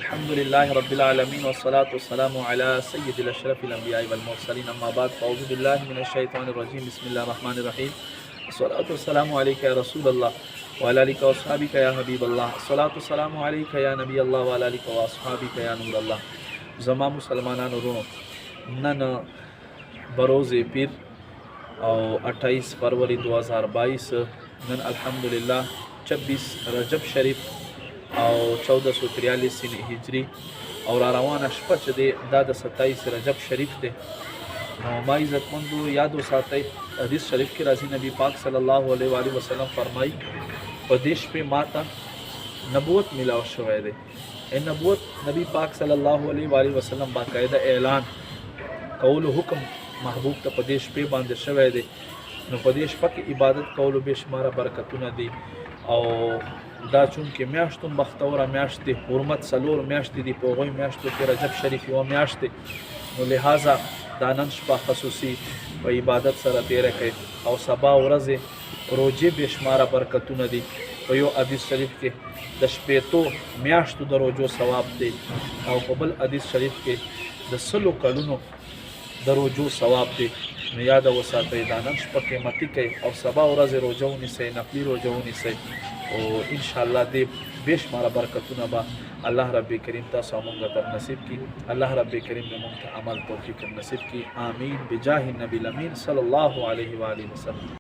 الحمد لله رب العالمين والصلاة والسلام على سيد الأشرف الأنبياء والمرسلين أما بعد فأعوذ بالله من الشيطان الرجيم بسم الله الرحمن الرحيم الصلاة والسلام عليك يا رسول الله وعلى آلك وأصحابك يا حبيب الله الصلاة والسلام عليك يا نبي الله وعلى آلك وأصحابك يا نور الله زما مسلمانانو ورونو نن بروز پیر او 28 فروری 2022 نن الحمدلله 26 رجب شریف او 1443 هجری او را روانه شپه چې دی دا د 27 رجب شریف دی. نو ما عزتمندو یادو ساتئ حدیث شریف کې راځي نبی پاک صلی الله علیه و آله وسلم فرمایي په دې شپې ماته نبوت ملاو شوی دی. نبوت نبی پاک صلی الله علیه و آله وسلم باقاعده اعلان کولو حکم محبوب ته په دې شپې باندې شوی دی. نو په دې شپه کې عبادت کولو بې شماره برکتونه دي او دا چونکې میاشتون بختوره میاشت دی، حرمت څلور میاشتې دي، په هغوی میاشتو کې رجب شریف یوه میاشت دی. نو لہذا دا نن شپه خصوصي په عبادت سره تیره کړئ او سبا ورځې روجې بې شماره برکتونه دي. په یو حدیث شریف کې د شپېتو میاشتو د روجو ثواب دی او په بل حدیث شریف کې د 100 کلونو د روجو ثواب دی. نو یاد وساتئ دا نن شپه قیمتي کړئ او سبا ورځې روجه ونیسئ، نفلي روجه ونیسئ او انشاءالله دې بې شماره برکتونه به الله رب کریم تاسو موږ ته نصیب کړي. الله رب کریم دې موږ ته عمل توفیق نصیب کړي. آمین بجاه النبی الامین صلی الله علیه و آله وسلم.